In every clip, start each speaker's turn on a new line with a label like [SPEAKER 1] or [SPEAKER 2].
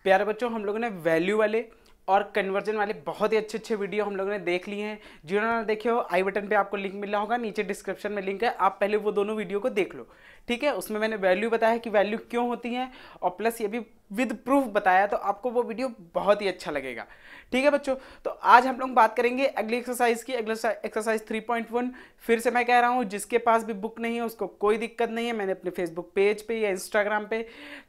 [SPEAKER 1] प्यारे बच्चों, हम लोगों ने वैल्यू वाले और कन्वर्जन वाले बहुत ही अच्छे अच्छे वीडियो हम लोगों ने देख लिए हैं। जिन्होंने देखे हो आई बटन पे आपको लिंक मिल रहा होगा, नीचे डिस्क्रिप्शन में लिंक है, आप पहले वो दोनों वीडियो को देख लो। ठीक है, उसमें मैंने वैल्यू बताया कि वैल्यू क्यों होती है और प्लस ये भी विद प्रूफ बताया, तो आपको वो वीडियो बहुत ही अच्छा लगेगा। ठीक है बच्चों, तो आज हम लोग बात करेंगे अगली एक्सरसाइज की, अगली एक्सरसाइज 3.1। फिर से मैं कह रहा हूँ, जिसके पास भी बुक नहीं है उसको कोई दिक्कत नहीं है, मैंने अपने फेसबुक पेज पे या इंस्टाग्राम पे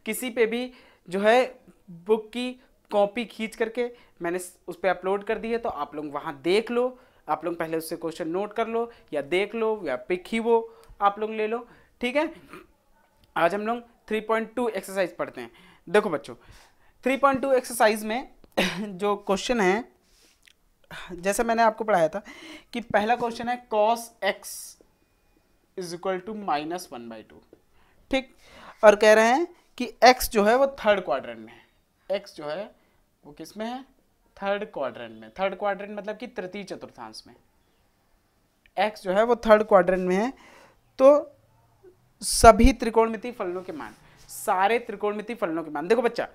[SPEAKER 1] किसी पे भी जो है बुक की कॉपी खींच करके मैंने उस पर अपलोड कर दी है, तो आप लोग वहाँ देख लो। आप लोग पहले उससे क्वेश्चन नोट कर लो या देख लो या पिक ही वो आप लोग ले लो। ठीक है, आज हम लोग 3.2 एक्सरसाइज पढ़ते हैं। देखो बच्चों, 3.2 एक्सरसाइज में जो क्वेश्चन है, जैसे मैंने आपको पढ़ाया था कि पहला क्वेश्चन है cos x is equal to -1/2। ठीक, और कह रहे हैं कि x जो है वो थर्ड क्वाड्रेंट में है। x जो है वो किस में है? थर्ड क्वाड्रेंट में। थर्ड क्वाड्रेंट मतलब कि तृतीय चतुर्थांश में। x जो है वो थर्ड क्वाड्रेंट में है। तो सभी त्रिकोणमितीय फलनों के मान, सारे त्रिकोणमितीय फलनों के मान। देखो बच्चा,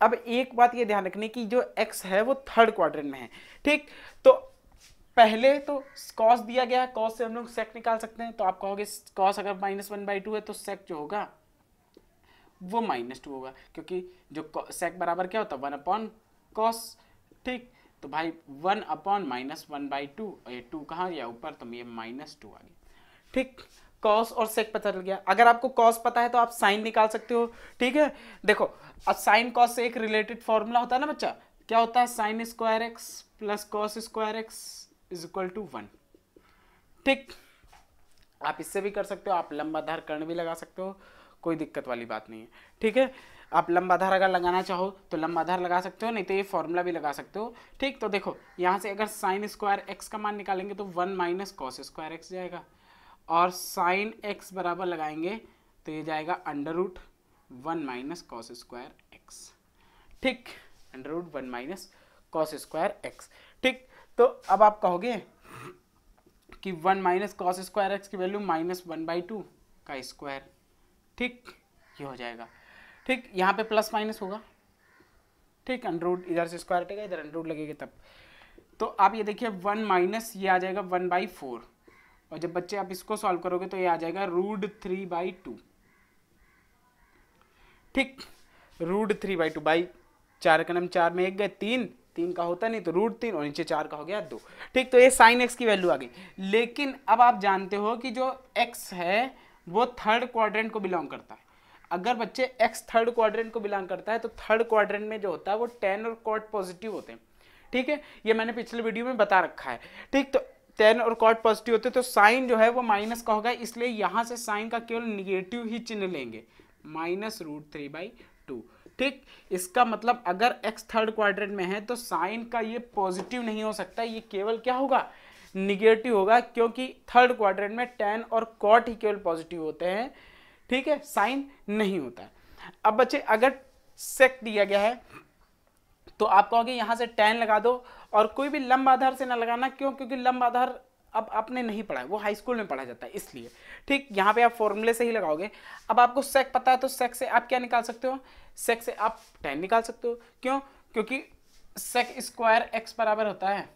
[SPEAKER 1] अब एक बात ये ध्यान रखने की, जो x है वो थर्ड क्वाड्रेंट में है। ठीक, तो पहले तो cos दिया गया है, cos से हम लोग sec निकाल सकते हैं। तो आप कहोगे cos अगर -1/2 है तो sec जो होगा वो -2 होगा, क्योंकि जो sec बराबर क्या होता है 1/cos। ठीक, तो भाई 1/-1/2, और ये 2 कहाँ गया ऊपर, तो ये -2 आ गया। ठीक, cos और sec पता चल गया। अगर आपको cos पता है तो आप sin निकाल सकते हो। ठीक है, देखो अब sin cos से एक रिलेटेड फॉर्मूला होता है ना बच्चा, क्या होता है? sin square x plus cos square x is equal to 1। ठीक, आप इससे भी कर सकते हो, आप लंबाधार कर्ण भी लगा सकते हो, कोई दिक्कत वाली बात नहीं है। ठीक है, आप लंबाधार अगर लगाना चाहो तो लंबाधार लगा सकते हो, नहीं तो ये फॉर्मूला भी लगा सकते हो। ठीक, तो देखो यहाँ से अगर साइन स्क्वायर एक्स का मान निकालेंगे तो 1 - cos स्क्वायर एक्स जाएगा, और साइन एक्स बराबर लगाएंगे तो ये जाएगा √1 - cos स्क्वायर एक्स। ठीक, √1 - cos स्क्वायर एक्स। ठीक, तो अब आप कहोगे कि 1 - cos स्क्वायर एक्स की वैल्यू -1/2 का स्क्वायर। ठीक, ये हो जाएगा। ठीक, यहाँ पे प्लस माइनस होगा। ठीक, अंडररूट इधर से स्क्वायर हटेगा, इधर अंडररूट लगेगा तब। तो आप ये देखिए 1 ये आ जाएगा 1/4, और जब बच्चे आप इसको सॉल्व करोगे तो ये आ जाएगा √3/2। ठीक, √3/2 बाई 4 का नाम 4 में 1 गए 3, 3 का होता नहीं तो √3, और नीचे 4 का हो गया 2। ठीक, तो ये साइन एक्स की वैल्यू आ गई। लेकिन अब आप जानते हो कि जो एक्स है वो थर्ड क्वाड्रेंट को बिलोंग करता है। अगर बच्चे x थर्ड क्वाड्रेंट को बिलोंग करता है तो थर्ड क्वाड्रेंट में जो होता है वो tan और cot पॉजिटिव होते हैं। ठीक है, ये मैंने पिछले वीडियो में बता रखा है। ठीक, तो tan और cot पॉजिटिव होते हैं तो साइन जो है वो माइनस का होगा, इसलिए यहां से साइन का केवल निगेटिव ही चिन्ह लेंगे, -√3/2। ठीक, इसका मतलब अगर x थर्ड क्वाड्रेंट में है तो साइन का ये पॉजिटिव नहीं हो सकता, ये केवल क्या होगा? निगेटिव होगा, क्योंकि थर्ड क्वाड्रेंट में tan और cot ही केवल पॉजिटिव होते हैं। ठीक है, साइन नहीं होता है। अब बच्चे अगर सेक दिया गया है तो आप कहोगे यहां से tan लगा दो, और कोई भी लंब आधार से ना लगाना। क्यों? क्योंकि लंब आधार अब आपने नहीं पढ़ा है, वो हाई स्कूल में पढ़ा जाता है, इसलिए। ठीक, यहाँ पे आप फॉर्मूले से ही लगाओगे। अब आपको सेक पता है तो सेक से आप क्या निकाल सकते हो? सेक से आप tan निकाल सकते हो। क्यों? क्योंकि सेक स्क्वायर एक्स बराबर होता है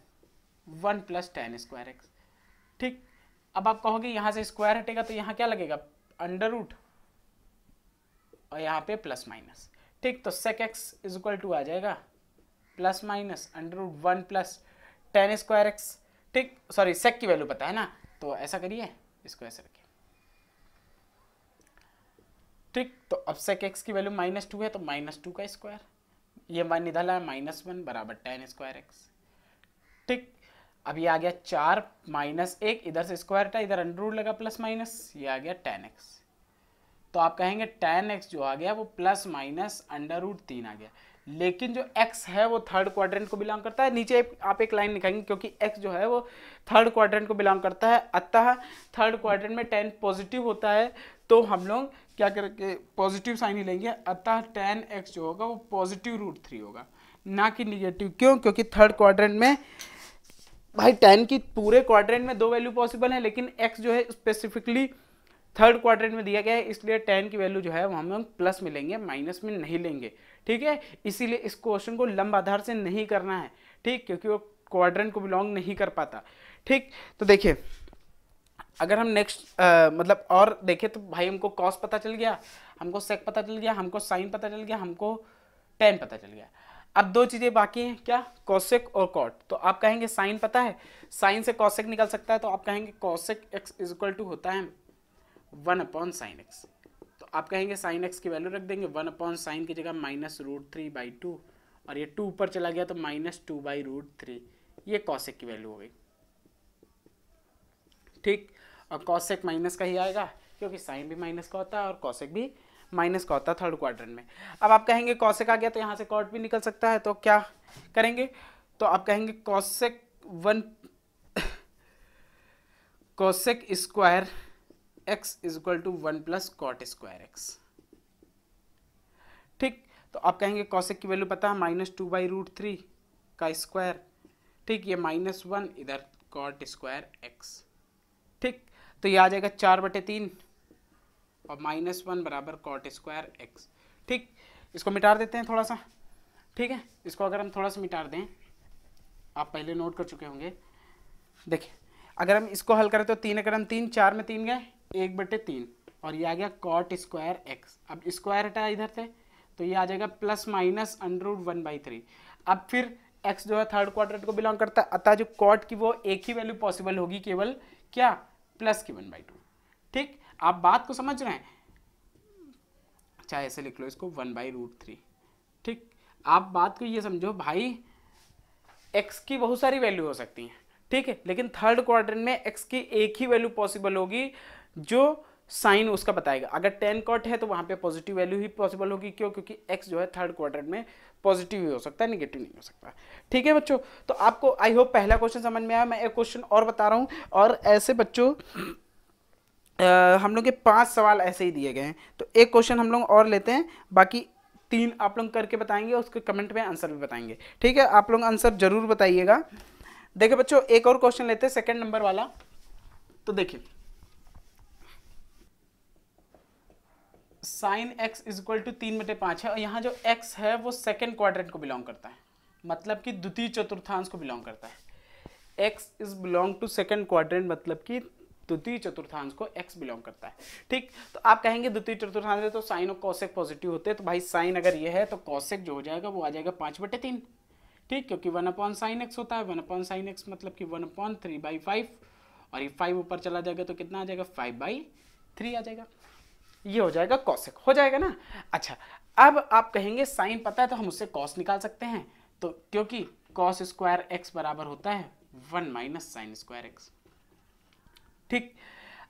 [SPEAKER 1] 1 + tan स्क्वायर एक्स। ठीक, अब आप कहोगे यहां से स्क्वायर हटेगा तो यहाँ क्या लगेगा? अंडररूट, और यहाँ पे प्लस माइनस। ठीक, तो sec x is equal to आ जाएगा +-√1 + tan स्क्वायर एक्स। ठीक, सॉरी sec की वैल्यू पता है ना, तो ऐसा करिए, इसको ऐसे रखिए। ठीक, तो अब sec x की वैल्यू -2 है तो -2 का स्क्वायर, ये मान निकाला है -1 बराबर tan स्क्वायर एक्स। ठीक, अब ये आ गया 4 - 1, इधर से स्क्वायर था, इधर अंडररूट लगा प्लस माइनस, ये आ गया tan x। तो आप कहेंगे tan x जो आ गया वो +-√3 आ गया। लेकिन जो x है वो थर्ड क्वाड्रेंट को बिलोंग करता है। नीचे आप एक लाइन लिखेंगे, क्योंकि x जो है वो थर्ड क्वाड्रेंट को बिलोंग करता है, अतः थर्ड क्वाड्रेंट में tan पॉजिटिव होता है, तो हम लोग क्या करेंगे? पॉजिटिव साइन ही लेंगे, अतः tan x जो होगा वो +√3 होगा, ना कि निगेटिव। क्यों? क्योंकि थर्ड क्वाड्रेंट में भाई tan की पूरे क्वाड्रेंट में 2 वैल्यू पॉसिबल है, लेकिन x जो है स्पेसिफिकली थर्ड क्वाड्रेंट में दिया गया है, इसलिए टेन की वैल्यू जो है वो हम प्लस में लेंगे, माइनस में नहीं लेंगे। ठीक है, इसीलिए इस क्वेश्चन को लंब आधार से नहीं करना है, ठीक, क्योंकि वो क्वाड्रेंट को बिलोंग नहीं कर पाता। ठीक, तो देखिए अगर हम नेक्स्ट मतलब और देखें तो भाई हमको कॉस पता चल गया, हमको सेक पता चल गया, हमको साइन पता चल गया, हमको टेन पता चल गया। अब दो चीजें बाकी हैं, क्या, कॉसेक और कॉट। तो आप कहेंगे साइन पता है, साइन से कॉसेक निकल सकता है, तो आप कहेंगे cosec x is equal to होता है 1/sin x। तो आप कहेंगे साइन एक्स की वैल्यू रख देंगे 1/sin की जगह -√3/2, और ये 2 ऊपर चला गया तो -2/√3, ये कॉसेक की वैल्यू हो गई। ठीक, और कॉसेक माइनस का ही आएगा क्योंकि साइन भी माइनस का होता है और कॉसेक भी माइनस का होता है थर्ड क्वाड्रेंट में। अब आप कहेंगे कॉसेक आ गया तो यहाँ से कॉट भी निकल सकता है, तो क्या करेंगे, तो आप कहेंगे cosec square x is equal to 1 + cot square x. ठीक, तो आप कहेंगे कॉसेक की वैल्यू पता है -2/√3 का स्क्वायर। ठीक, ये -1 इधर कॉट स्क्वायर एक्स। ठीक, तो ये आ जाएगा 4/3 और -1 बराबर कॉट स्क्वायर एक्स। ठीक, इसको मिटा देते हैं थोड़ा सा। ठीक है, इसको अगर हम थोड़ा सा मिटा दें, आप पहले नोट कर चुके होंगे। देखिए अगर हम इसको हल करें तो 3 अगर हम 3, 4 में 3 गए 1/3 और ये आ गया कॉट स्क्वायर एक्स। अब स्क्वायर हटा इधर से तो ये आ जाएगा ±√1/3। अब फिर x जो है थर्ड क्वाड्रेंट को बिलोंग करता है, अतः जो कॉट की वो एक ही वैल्यू पॉसिबल होगी, केवल क्या, प्लस की 1/2। ठीक, आप बात को समझ रहे हैं, चाहे ऐसे लिख लो इसको 1/√3। ठीक, आप बात को ये समझो भाई, x की बहुत सारी वैल्यू हो सकती हैं, ठीक है, लेकिन थर्ड क्वाड्रेंट में x की एक ही वैल्यू पॉसिबल होगी जो साइन उसका बताएगा। अगर 10 कॉट है तो वहां पे पॉजिटिव वैल्यू ही पॉसिबल होगी, क्यों, क्योंकि x जो है थर्ड क्वाड्रेंट में पॉजिटिव ही हो सकता है, नेगेटिव नहीं हो सकता। ठीक है बच्चों, तो आपको आई होप पहला क्वेश्चन समझ में आया। मैं एक क्वेश्चन और बता रहा हूं, और ऐसे बच्चों हम लोग के 5 सवाल ऐसे ही दिए गए हैं, तो एक क्वेश्चन हम लोग और लेते हैं, बाकी 3 आप लोग करके बताएंगे, उसके कमेंट में आंसर भी बताएंगे। ठीक है, आप लोग आंसर जरूर बताइएगा। देखिए बच्चों एक और क्वेश्चन लेते हैं, सेकंड नंबर वाला। तो देखिए sine x is equal to 3/5 है, और यहाँ जो x है वो सेकंड क्वाड्रेंट को बिलोंग करता है, मतलब कि द्वितीय चतुर्थांश को बिलोंग करता है। x is belong to second quadrant, मतलब कि द्वितीय चतुर्थांश को x बिलोंग करता है। ठीक, तो आप कहेंगे द्वितीय चतुर्थांश है तो साइन और कॉसेक पॉजिटिव होते हैं, तो भाई साइन अगर ये है तो कॉसेक जो हो जाएगा वो आ जाएगा 5/3। ठीक, क्योंकि 1/sin x होता है, 1/sin x मतलब कि 1/3/5, और ये 5 ऊपर चला जाएगा तो कितना आ जाएगा, 5/3 आ जाएगा। ये हो जाएगा कॉसेक, हो जाएगा ना। अच्छा, अब आप कहेंगे साइन पता है तो हम उससे कॉस निकाल सकते हैं, तो क्योंकि कॉस स्क्वायर एक्स बराबर होता है 1 - sin स्क्वायर एक्स। ठीक,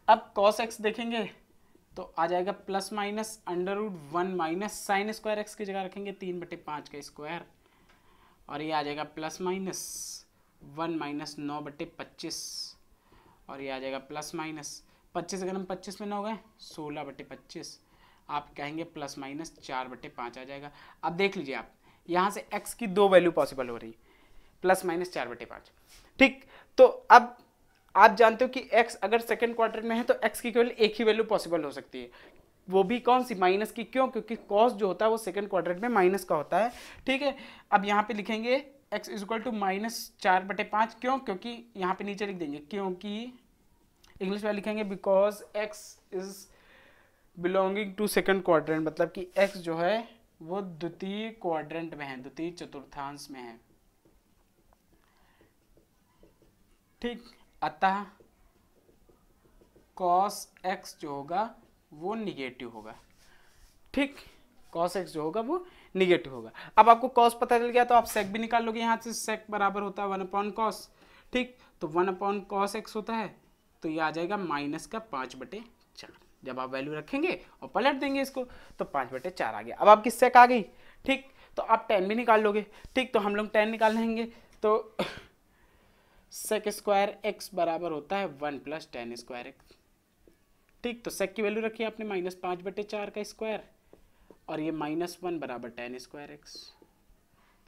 [SPEAKER 1] अब कॉस एक्स देखेंगे तो आ जाएगा ±√1 - sin स्क्वायर एक्स की जगह रखेंगे 3/5 का स्क्वायर, और ये आ जाएगा ±1 - 9/25, और ये आ जाएगा ±25 अगर हम 25 में 9 गए 16/25, आप कहेंगे ±4/5 आ जाएगा। अब देख लीजिए आप यहाँ से x की 2 वैल्यू पॉसिबल हो रही, ±4/5। ठीक, तो अब आप जानते हो कि x अगर सेकंड क्वाड्रेंट में है तो x की केवल एक ही वैल्यु पॉसिबल हो सकती है, वो भी कौन सी, माइनस की। क्यों, क्योंकि cos जो होता है वो सेकंड क्वाड्रेंट में माइनस का होता है। ठीक है, अब यहाँ पे लिखेंगे x इज इक्वल टू -4/5, क्यों, क्योंकि यहाँ पे नीचे लिख देंगे क्योंकि इंग्लिश में लिखेंगे because x is belonging to second quadrant, मतलब कि x जो है वो द्वितीय क्वाड्रेंट में है, द्वितीय चतुर्थांश में है। ठीक, अतः cos x जो होगा वो निगेटिव होगा। ठीक, cos x जो होगा वो निगेटिव होगा। अब आपको cos पता चल गया तो आप sec भी निकाल लोगे, यहाँ से sec बराबर होता है 1/cos। ठीक, तो 1/cos x होता है, तो ये आ जाएगा -5/4। जब आप वैल्यू रखेंगे और पलट देंगे इसको तो 5/4 आ गया। अब आपकी sec आ गई, ठीक, तो आप 10 भी निकाल लोगे। ठीक, तो हम लोग 10 निकाल लेंगे, तो sec स्क्वायर x बराबर होता है 1 + tan स्क्वायर x। ठीक, तो sec की वैल्यू रखी आपने -5/4 का स्क्वायर, और ये -1 बराबर tan स्क्वायर x,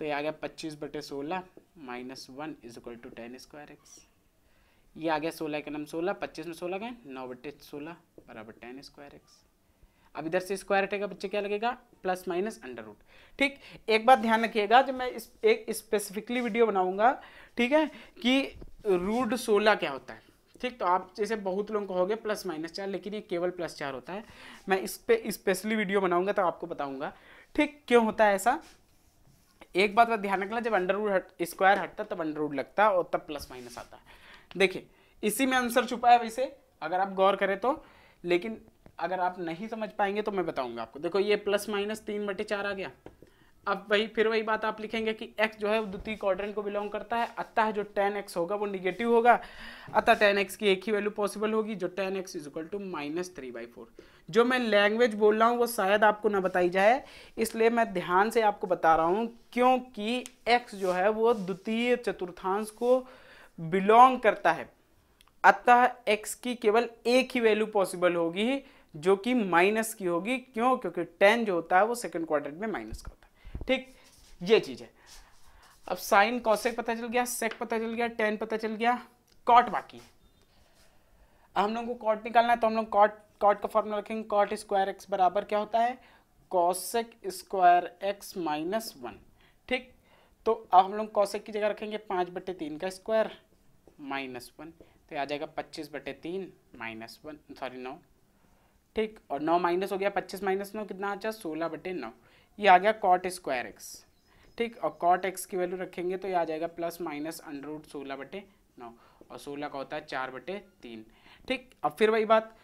[SPEAKER 1] तो ये आ गया 25/16 -1 = tan स्क्वायर x। ये आ गया 16 का नाम 16, 25 में 16 गए 9/16 बराबर tan स्क्वायर एक्स। अब इधर से स्क्वायर हटेगा बच्चे क्या लगेगा प्लस माइनस अंडर रूट। ठीक, एक बात ध्यान रखिएगा जब मैं इस एक स्पेसिफिकली वीडियो बनाऊंगा, ठीक है, कि रूट 16 क्या होता है। ठीक, तो आप जैसे बहुत लोगों को कहोगे +-4, लेकिन ये केवल +4 होता है। मैं इस पे स्पेशली वीडियो बनाऊंगा तो आपको बताऊंगा ठीक क्यों होता है ऐसा। एक बात का ध्यान रखना, जब अंडर रूट स्क्वायर हटता तब अंडर रूट लगता है और तब प्लस माइनस आता है। देखिए इसी में आंसर छुपा है वैसे अगर आप गौर करें तो, लेकिन अगर आप नहीं समझ पाएंगे तो मैं बताऊंगा आपको। देखो ये +-3/4 आ गया। अब वही बात आप लिखेंगे कि x जो है वो द्वितीय क्वाड्रेंट को बिलोंग करता है, अतः जो tan x होगा वो निगेटिव होगा, अतः tan x की एक ही वैल्यू पॉसिबल होगी जो tan x = -3/4। जो मैं लैंग्वेज बोल रहा हूँ वो शायद आपको ना बताई जाए, इसलिए मैं ध्यान से आपको बता रहा हूँ, क्योंकि x जो है वो द्वितीय चतुर्थांश को बिलोंग करता है, अतः x की केवल एक ही वैल्यू पॉसिबल होगी जो कि माइनस की होगी। क्यों? क्योंकि tan जो होता है वो सेकंड क्वाड्रेंट में माइनस का होता है। ठीक, ये चीज है। अब साइन कॉसेक पता चल गया, सेक पता चल गया, tan पता चल गया, कॉट बाकी। अब हम लोग को कॉट निकालना है तो हम लोग कॉट का फॉर्मूला रखेंगे। कॉट स्क्वायर एक्स बराबर क्या होता है कॉसेक स्क्वायर एक्स -1। ठीक, तो अब हम लोग कॉसेक की जगह रखेंगे 5/3 का स्क्वायर -1, तो आ जाएगा 25/3 -1 सॉरी 9। ठीक, और 9 माइनस हो गया, 25 - 9 कितना आ जाए 16/9। ये आ गया कॉट स्क्वायर एक्स। ठीक, और कॉट एक्स की वैल्यू रखेंगे तो ये आ जाएगा +-√16/9, और 16 का होता है 4/3। ठीक, अब फिर वही बात,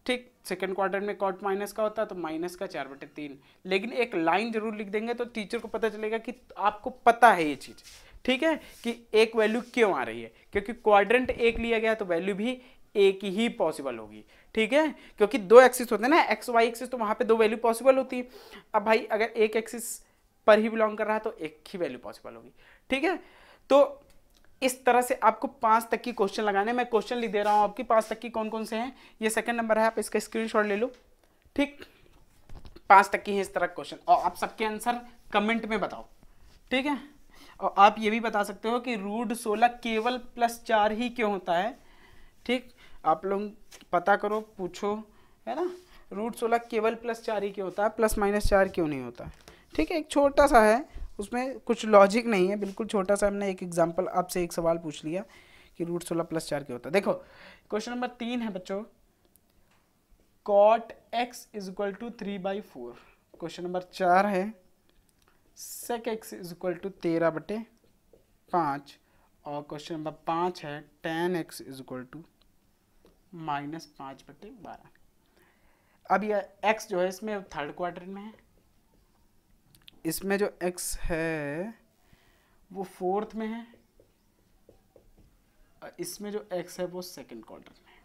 [SPEAKER 1] ठीक, सेकंड क्वाड्रेंट में कॉट माइनस का होता है तो माइनस का 4/3, लेकिन एक लाइन जरूर लिख देंगे तो टीचर को पता चलेगा कि आपको पता है ये चीज़। ठीक है, कि एक वैल्यू क्यों आ रही है, क्योंकि क्वाड्रेंट एक लिया गया तो वैल्यू भी एक ही पॉसिबल होगी। ठीक है, क्योंकि दो एक्सिस होते हैं ना, एक्स वाई एक्सिस, तो वहां पे दो वैल्यू पॉसिबल होती है। अब भाई अगर एक एक्सिस पर ही बिलोंग कर रहा है तो एक ही वैल्यू पॉसिबल होगी। ठीक है, तो इस तरह से आपको 5 तक की क्वेश्चन लगाने, मैं क्वेश्चन लिख दे रहा हूं आपकी 5 तक की कौन कौन से हैं। ये सेकंड नंबर है, आप इसका स्क्रीनशॉट ले लो। ठीक, 5 तक की है इस तरह क्वेश्चन, और आप सबके आंसर कमेंट में बताओ। ठीक है, और आप ये भी बता सकते हो कि √16 केवल +4 ही क्यों होता है। ठीक, आप लोग पता करो, पूछो, है ना, √16 केवल +4 ही क्यों होता है, +-4 क्यों नहीं होता। ठीक है, एक छोटा सा है, उसमें कुछ लॉजिक नहीं है, बिल्कुल छोटा सा। हमने एक एग्जांपल आपसे एक सवाल पूछ लिया कि √16 +4 क्यों होता है। देखो क्वेश्चन नंबर 3 है बच्चों, cot x = 3/4। क्वेश्चन नंबर 4 है sec x = 13/5, और क्वेश्चन नंबर 5 है tan x = -5/12। अब ये x जो है इसमें थर्ड क्वाड्रेंट में है, इसमें जो x है वो फोर्थ में है, और इसमें जो x है वो सेकंड क्वाड्रेंट में है।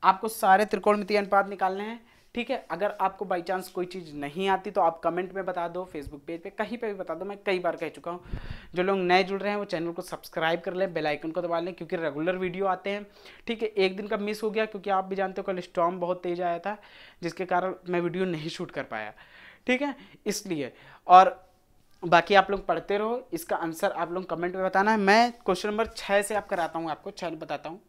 [SPEAKER 1] आपको सारे त्रिकोणमितीय अनुपात निकालने हैं। ठीक है, अगर आपको बाई चांस कोई चीज़ नहीं आती तो आप कमेंट में बता दो, फेसबुक पेज पे कहीं पे भी बता दो, मैं कई बार कह चुका हूँ। जो लोग नए जुड़ रहे हैं वो चैनल को सब्सक्राइब कर लें, बेल आइकन को दबा लें, क्योंकि रेगुलर वीडियो आते हैं। ठीक है, एक दिन का मिस हो गया क्योंकि आप भी जानते हो कल स्टॉर्म बहुत तेज आया था, जिसके कारण मैं वीडियो नहीं शूट कर पाया। ठीक है, इसलिए, और बाकी आप लोग पढ़ते रहो, इसका आंसर आप लोग कमेंट में बताना है। मैं क्वेश्चन नंबर 6 से आप कराता हूँ, आपको 6 बताता हूँ।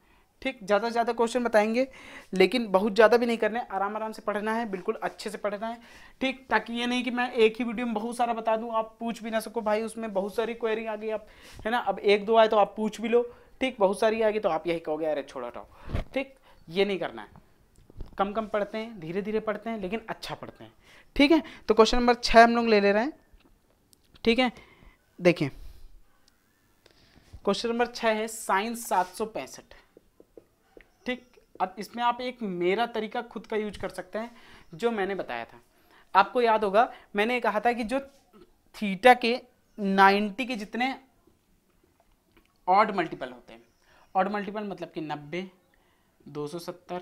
[SPEAKER 1] ठीक, ज़्यादा से ज़्यादा क्वेश्चन बताएंगे, लेकिन बहुत ज़्यादा भी नहीं करने, आराम आराम से पढ़ना है, बिल्कुल अच्छे से पढ़ना है। ठीक, ताकि ये नहीं कि मैं एक ही वीडियो में बहुत सारा बता दूं, आप पूछ भी ना सको, भाई उसमें बहुत सारी क्वेरी आ गई, आप, है ना, अब 1-2 आए तो आप पूछ भी लो। ठीक, बहुत सारी आ गई तो आप यही कहोगे अरे छोड़ो हटाओ। ठीक, ये नहीं करना है, कम कम पढ़ते हैं, धीरे धीरे पढ़ते हैं, लेकिन अच्छा पढ़ते हैं। ठीक है, तो क्वेश्चन नंबर 6 हम लोग ले रहे हैं। ठीक है, देखिए क्वेश्चन नंबर 6 है sin 765। ठीक, अब इसमें आप एक मेरा तरीका खुद का यूज कर सकते हैं जो मैंने बताया था। आपको याद होगा मैंने कहा था कि जो थीटा के 90 के जितने ऑड मल्टीपल होते हैं, ऑड मल्टीपल मतलब कि 90, 270,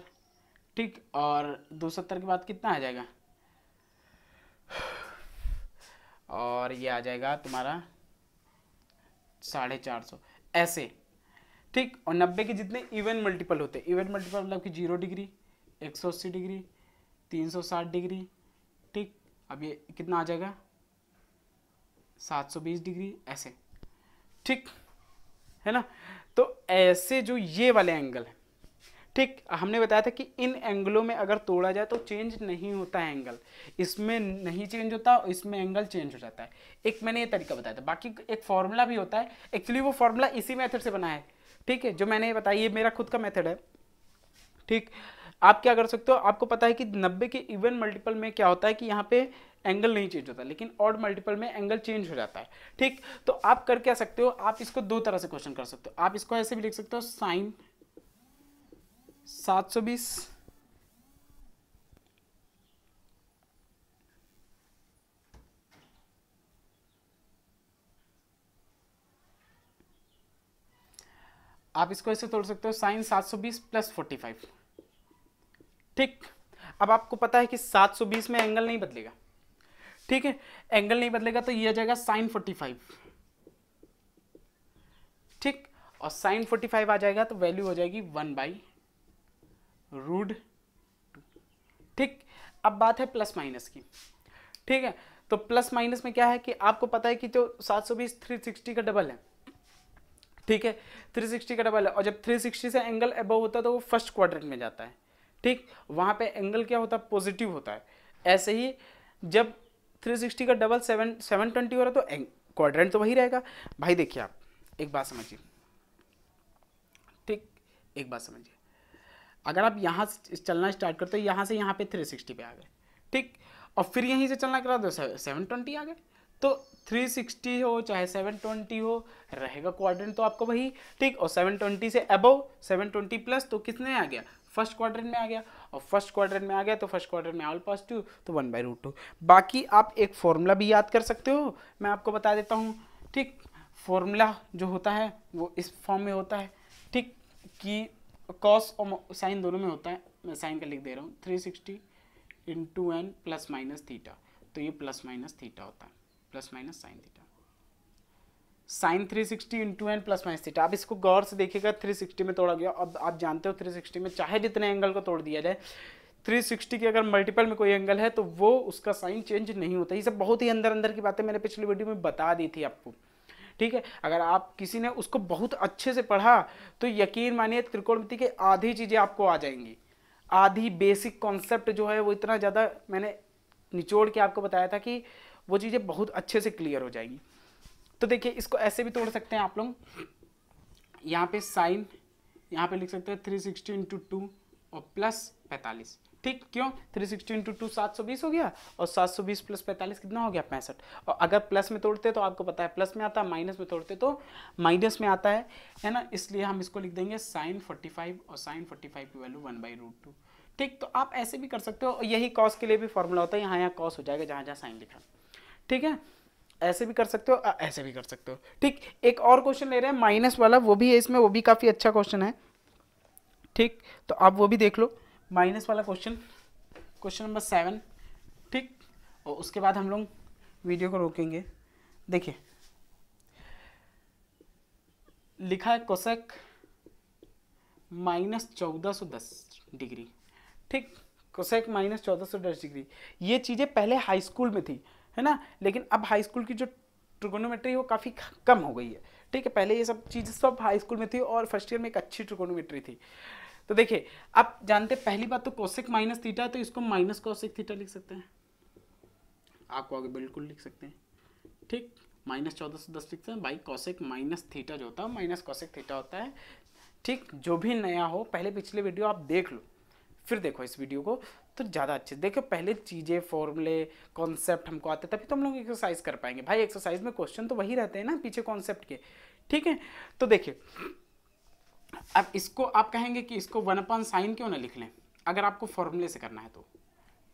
[SPEAKER 1] ठीक, और 270 के बाद कितना आ जाएगा, और ये आ जाएगा तुम्हारा 450 ऐसे। ठीक, और 90 के जितने इवन मल्टीपल होते हैं, इवन मल्टीपल मतलब कि 0 डिग्री, 180 डिग्री, 360 डिग्री। ठीक, अब ये कितना आ जाएगा 720 डिग्री ऐसे। ठीक है ना, तो ऐसे जो ये वाले एंगल है, ठीक, हमने बताया था कि इन एंगलों में अगर तोड़ा जाए तो चेंज नहीं होता है एंगल, इसमें नहीं चेंज होता, इसमें एंगल चेंज हो जाता है। एक मैंने ये तरीका बताया था, बाकी एक फॉर्मूला भी होता है, एक्चुअली वो फॉर्मूला इसी मेथड से बना है, ठीक है, जो मैंने ये बताया, ये मेरा खुद का मेथड है। ठीक, आप क्या कर सकते हो, आपको पता है कि 90 के इवन मल्टीपल में क्या होता है कि यहाँ पे एंगल नहीं चेंज होता, लेकिन ऑड मल्टीपल में एंगल चेंज हो जाता है। ठीक, तो आप कर क्या सकते हो, आप इसको दो तरह से क्वेश्चन कर सकते हो। आप इसको ऐसे भी लिख सकते हो, साइन 720 आप इसको ऐसे तोड़ सकते हो, साइन 720 प्लस 45। ठीक, अब आपको पता है कि 720 में एंगल नहीं बदलेगा, ठीक है, एंगल नहीं बदलेगा, तो ये आ जाएगा साइन 45। ठीक, और साइन 45 आ जाएगा तो वैल्यू हो जाएगी 1/√2। ठीक, अब बात है प्लस माइनस की। ठीक है, तो प्लस माइनस में क्या है कि आपको पता है कि जो 720 360 का डबल है, ठीक है, 360 का डबल है, और जब 360 से एंगल अबव होता है तो वो फर्स्ट क्वाड्रेंट में जाता है। ठीक, वहां पे एंगल क्या होता है, पॉजिटिव होता है। ऐसे ही जब 360 का डबल 720 हो रहा है तो क्वाड्रेंट तो वही रहेगा। भाई देखिए, आप एक बात समझिए, ठीक, एक बात समझिए, अगर आप यहाँ से चलना स्टार्ट करते हो, यहाँ से यहाँ पे 360 पे आ गए, ठीक, और फिर यहीं से चलना करा दो 720 आ गए, तो 360 हो चाहे 720 हो, रहेगा क्वाड्रेंट तो आपको वही। ठीक, और 720 से अबव 720 प्लस तो किसने आ गया, फर्स्ट क्वाड्रेंट में आ गया, और फर्स्ट क्वाड्रेंट में आ गया तो फर्स्ट क्वाड्रेंट में ऑल पॉजिटिव, तो 1/√2। बाकी आप एक फॉर्मूला भी याद कर सकते हो, मैं आपको बता देता हूँ। ठीक, फॉर्मूला जो होता है वो इस फॉर्म में होता है, ठीक, कि कॉस और साइन दोनों में होता है। मैं साइन का लिख दे रहा हूँ, 360 into n plus minus theta, तो ये प्लस माइनस थीटा होता है, plus minus sine theta, sine 360 into n plus minus theta. आप इसको गौर से देखिएगा, 360 में तोड़ा गया। अब आप जानते हो 360 में चाहे जितने एंगल को तोड़ दिया जाए, 360 के अगर मल्टीपल में कोई एंगल है तो वो उसका साइन चेंज नहीं होता। ये सब बहुत ही अंदर अंदर की बातें मैंने पिछली वीडियो में बता दी थी आपको, ठीक है। अगर आप किसी ने उसको बहुत अच्छे से पढ़ा तो यकीन मानिए त्रिकोणमिति की आधी चीजें आपको आ जाएंगी, आधी बेसिक कॉन्सेप्ट जो है वो इतना ज़्यादा मैंने निचोड़ के आपको बताया था कि वो चीज़ें बहुत अच्छे से क्लियर हो जाएंगी। तो देखिए, इसको ऐसे भी तोड़ सकते हैं आप लोग, यहाँ पे साइन, यहाँ पे लिख सकते हैं 360 इंटू 2 और प्लस 45। ठीक, क्यों, 360 इंटू 2 720 हो गया, और 720 प्लस 45 कितना हो गया, 65। और अगर प्लस में तोड़ते तो आपको पता है प्लस में आता है, माइनस में तोड़ते तो माइनस में आता है ना, इसलिए हम इसको लिख देंगे साइन 45, और साइन 45 की वैल्यू 1/√2। ठीक, तो आप ऐसे भी कर सकते हो, यही कॉस के लिए भी फॉर्मूला होता है, यहाँ कॉस हो जाएगा जहाँ जहाँ साइन लिखा। ठीक है, ऐसे भी कर सकते हो, ऐसे भी कर सकते हो। ठीक, एक और क्वेश्चन ले रहे हैं माइनस वाला, वो भी है इसमें, वो भी काफ़ी अच्छा क्वेश्चन है। ठीक, तो आप वो भी देख लो, माइनस वाला क्वेश्चन, क्वेश्चन नंबर 7। ठीक, और उसके बाद हम लोग वीडियो को रोकेंगे। देखिए, लिखा है कोसेक माइनस 1410 डिग्री। ठीक, कोसेक माइनस 1410 डिग्री, ये चीज़ें पहले हाई स्कूल में थी, है ना, लेकिन अब हाई स्कूल की जो ट्रिगोनोमेट्री वो काफ़ी कम हो गई है। ठीक है, पहले ये सब चीज़ें सब हाई स्कूल में थी और फर्स्ट ईयर में एक अच्छी ट्रिगोनोमेट्री थी। तो देखिए, आप जानते हैं पहली बात तो कोसेक माइनस थीटा है, तो इसको माइनस कोसेक थीटा लिख सकते हैं, आपको आगे बिल्कुल लिख सकते हैं। ठीक, माइनस 1410 लिखते हैं, बाई कोसेक माइनस थीटा जो होता है माइनस कोसेक थीटा होता है। ठीक, जो भी नया हो पहले पिछले वीडियो आप देख लो, फिर देखो इस वीडियो को, तो ज़्यादा अच्छे देखो, पहले चीज़ें फॉर्मूले कॉन्सेप्ट हमको आते तभी तो हम लोग एक्सरसाइज कर पाएंगे। भाई एक्सरसाइज में क्वेश्चन तो वही रहते हैं ना पीछे कॉन्सेप्ट के। ठीक है, तो देखिए, अब इसको आप कहेंगे कि इसको 1/sin क्यों ना लिख लें, अगर आपको फॉर्मूले से करना है तो।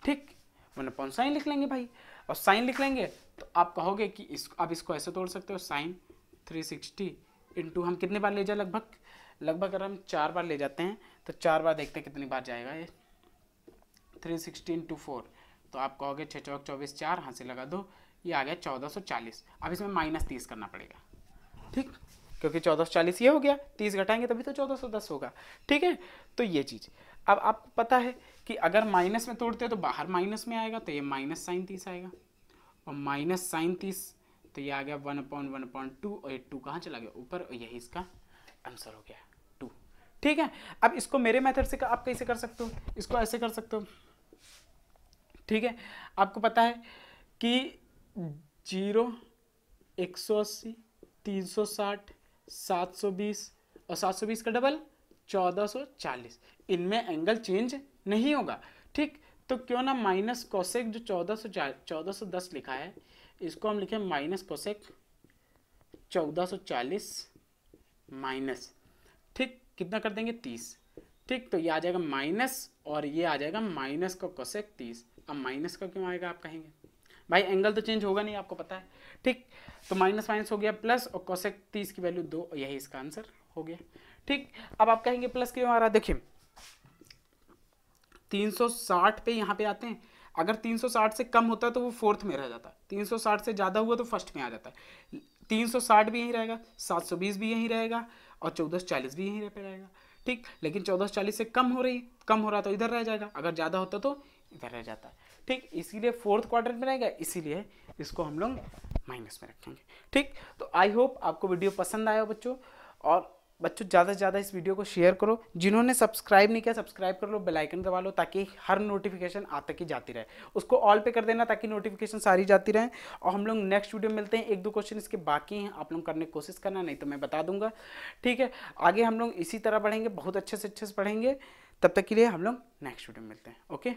[SPEAKER 1] ठीक, 1/sin लिख लेंगे भाई, और साइन लिख लेंगे तो आप कहोगे कि आप इसको ऐसे तोड़ सकते हो, साइन 360 इंटू हम कितने बार ले जाए, लगभग अगर हम 4 बार ले जाते हैं तो 4 बार देखते हैं कितनी बार जाएगा ये, 360 इंटू 4, तो आप कहोगे 6 चौक 24, 4 हाथ से लगा दो, ये आ गया 1440। अब इसमें माइनस 30 करना पड़ेगा। ठीक, क्योंकि 1440 ये हो गया, 30 घटाएंगे तभी तो 1410 होगा। ठीक है, तो ये चीज़ अब आपको पता है कि अगर माइनस में तोड़ते हैं तो बाहर माइनस में आएगा, तो ये माइनस साइन 30 आएगा, और माइनस साइन 30 तो ये आ गया 1/1/2, और ये 2 कहाँ चला गया ऊपर, और यही इसका आंसर हो गया 2। ठीक है। अब इसको मेरे मेथड से आप कैसे कर सकते हो, इसको ऐसे कर सकते हो, ठीक है। आपको पता है कि 0, 180, 360, 720 और 720 का डबल 1440, इनमें एंगल चेंज नहीं होगा, ठीक। तो क्यों ना माइनस कोसेक जो 1410 लिखा है, इसको हम लिखें माइनस कोसेक 1440 माइनस, ठीक, कितना कर देंगे 30, ठीक। तो ये आ जाएगा माइनस और ये आ जाएगा माइनस का कोसेक 30। अब माइनस का क्यों आएगा आप कहेंगे, भाई एंगल तो चेंज होगा नहीं, आपको पता है, ठीक। तो माइनस माइनस हो गया प्लस और कोसेक 30 की वैल्यू 2, यही इसका आंसर हो गया, ठीक। अब आप कहेंगे प्लस क्यों आ रहा है, देखिए 360 पे यहाँ पे आते हैं, अगर 360 से कम होता है तो वो फोर्थ में रह जाता है, 360 से ज़्यादा हुआ तो फर्स्ट में आ जाता है। 360 भी यहीं रहेगा, 720 भी यहीं रहेगा और 1440 भी यहीं पे रहेगा, ठीक। लेकिन 1440 से कम हो रहा तो इधर रह जाएगा, अगर ज़्यादा होता तो इधर रह जाता है, ठीक। इसीलिए फोर्थ क्वाड्रेंट में रहेगा, इसीलिए इसको हम लोग माइनस में रखेंगे, ठीक। तो आई होप आपको वीडियो पसंद आया बच्चों, और बच्चों ज़्यादा से ज़्यादा इस वीडियो को शेयर करो, जिन्होंने सब्सक्राइब नहीं किया सब्सक्राइब कर लो, बेल आइकन दबा लो ताकि हर नोटिफिकेशन आप तक ही जाती रहे, उसको ऑल पे कर देना ताकि नोटिफिकेशन सारी जाती रहे। और हम लोग नेक्स्ट वीडियो मिलते हैं, 1-2 क्वेश्चन इसके बाकी हैं, आप लोग करने की कोशिश करना, नहीं तो मैं बता दूंगा, ठीक है। आगे हम लोग इसी तरह पढ़ेंगे, बहुत अच्छे से पढ़ेंगे, तब तक के लिए हम लोग नेक्स्ट वीडियो में मिलते हैं, ओके।